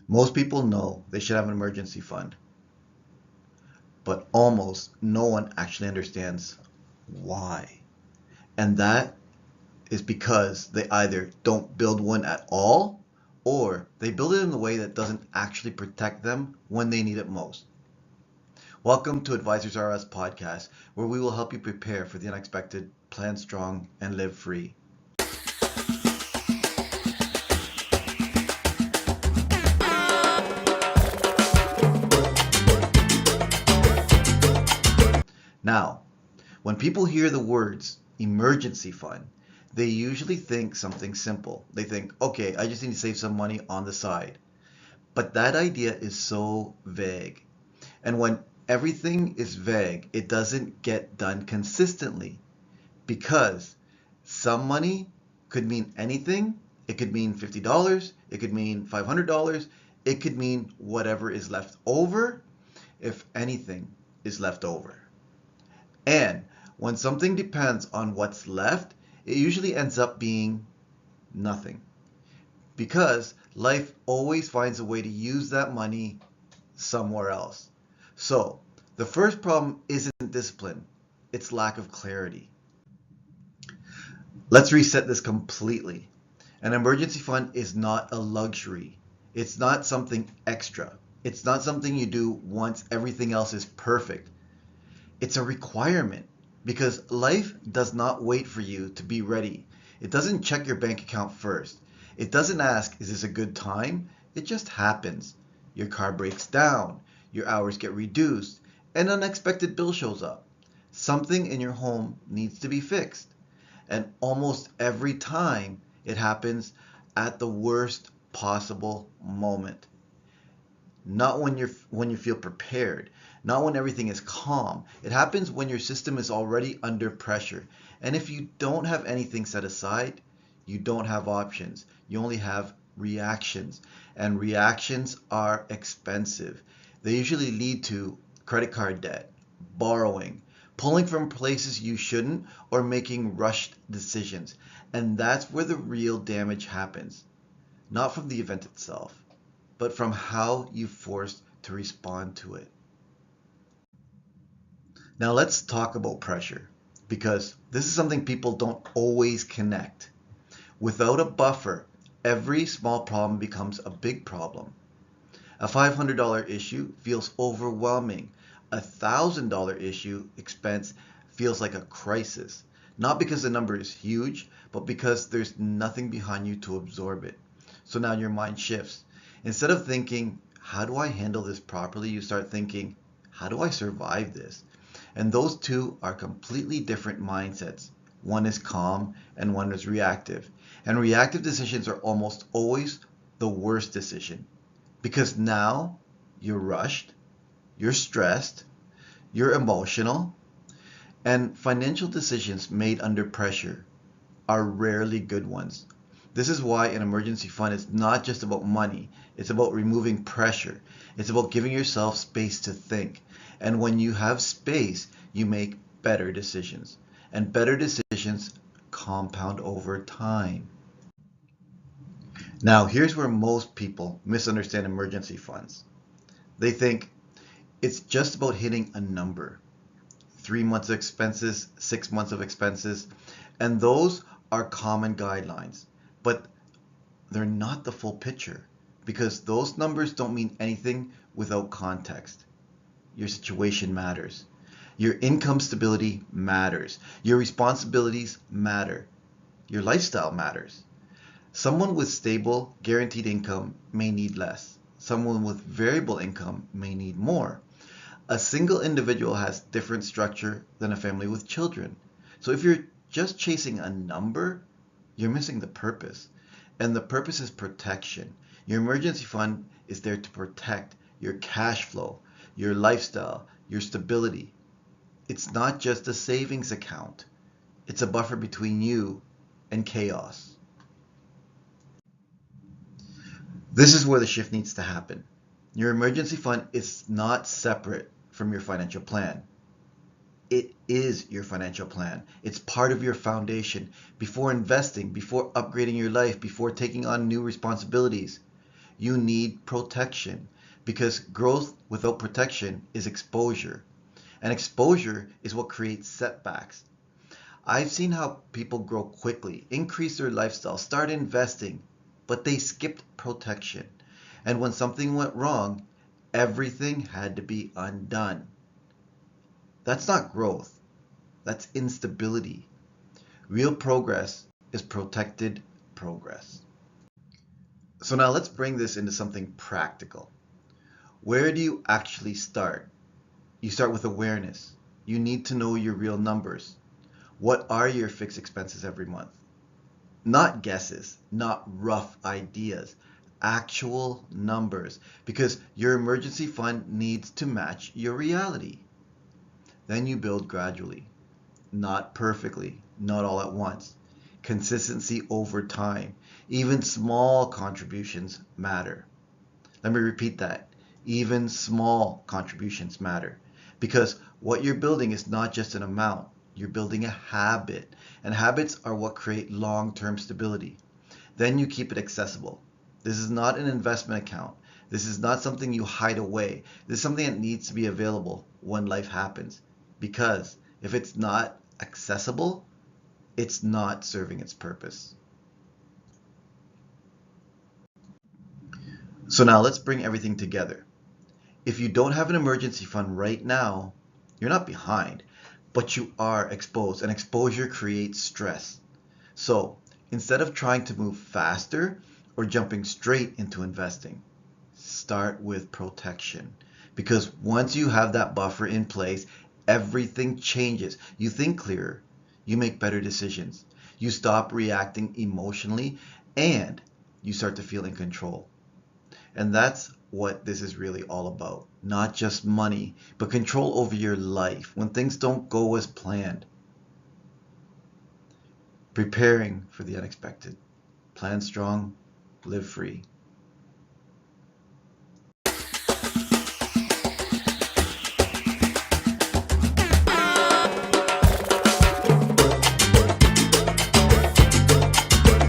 Most people know they should have an emergency fund, but almost no one actually understands why. And that is because they either don't build one at all or they build it in a way that doesn't actually protect them when they need it most. Welcome to Advisors R Us podcast, where we will help you prepare for the unexpected, plan strong, and live free. Now, when people hear the words emergency fund, they usually think something simple. They think, okay, I just need to save some money on the side. But that idea is so vague. And when everything is vague, it doesn't get done consistently because some money could mean anything. It could mean $50, it could mean $500, it could mean whatever is left over, if anything is left over. And when something depends on what's left, it usually ends up being nothing because life always finds a way to use that money somewhere else. So the first problem isn't discipline, it's lack of clarity. Let's reset this completely. An emergency fund is not a luxury. It's not something extra. It's not something you do once everything else is perfect. It's a requirement because life does not wait for you to be ready. It doesn't check your bank account first. It doesn't ask, is this a good time? It just happens. Your car breaks down, your hours get reduced, an unexpected bill shows up. Something in your home needs to be fixed. And almost every time it happens at the worst possible moment. Not when you feel prepared, not when everything is calm. It happens when your system is already under pressure. And if you don't have anything set aside, you don't have options. You only have reactions. And reactions are expensive. They usually lead to credit card debt, borrowing, pulling from places you shouldn't, or making rushed decisions. And that's where the real damage happens. Not from the event itself, but from how you forced to respond to it. Now let's talk about pressure because this is something people don't always connect. Without a buffer, every small problem becomes a big problem. A $500 issue feels overwhelming. A $1,000 issue expense feels like a crisis. Not because the number is huge, but because there's nothing behind you to absorb it. So now your mind shifts. Instead of thinking, how do I handle this properly? You start thinking, how do I survive this? And those two are completely different mindsets. One is calm and one is reactive. And reactive decisions are almost always the worst decision because now you're rushed, you're stressed, you're emotional, and financial decisions made under pressure are rarely good ones. This is why an emergency fund is not just about money, it's about removing pressure. It's about giving yourself space to think. And when you have space, you make better decisions. And better decisions compound over time. Now, here's where most people misunderstand emergency funds. They think it's just about hitting a number. 3 months of expenses, 6 months of expenses, and those are common guidelines. But they're not the full picture because those numbers don't mean anything without context. Your situation matters. Your income stability matters. Your responsibilities matter. Your lifestyle matters. Someone with stable, guaranteed income may need less. Someone with variable income may need more. A single individual has different structure than a family with children. So if you're just chasing a number, you're missing the purpose. And the purpose is protection. Your emergency fund is there to protect your cash flow, your lifestyle, your stability. It's not just a savings account. It's a buffer between you and chaos. This is where the shift needs to happen. Your emergency fund is not separate from your financial plan. It is your financial plan. It's part of your foundation. Before investing, before upgrading your life, before taking on new responsibilities, You need protection because growth without protection is exposure. And exposure is what creates setbacks. I've seen how people grow quickly, increase their lifestyle, start investing, but they skipped protection. And when something went wrong, everything had to be undone. That's not growth, that's instability. Real progress is protected progress. So now let's bring this into something practical. Where do you actually start? You start with awareness. You need to know your real numbers. What are your fixed expenses every month? Not guesses, not rough ideas, actual numbers, because your emergency fund needs to match your reality. Then you build gradually, not perfectly, not all at once. Consistency over time. Even small contributions matter. Let me repeat that. Even small contributions matter because what you're building is not just an amount, you're building a habit, and habits are what create long-term stability. Then you keep it accessible. This is not an investment account. This is not something you hide away. This is something that needs to be available when life happens. Because if it's not accessible, it's not serving its purpose. So now let's bring everything together. If you don't have an emergency fund right now, you're not behind, but you are exposed, and exposure creates stress. So instead of trying to move faster or jumping straight into investing, start with protection. Because once you have that buffer in place, everything changes. You think clearer, you make better decisions, you stop reacting emotionally, and you start to feel in control. And that's what this is really all about. Not just money, but control over your life when things don't go as planned. Preparing for the unexpected. Plan strong, live free.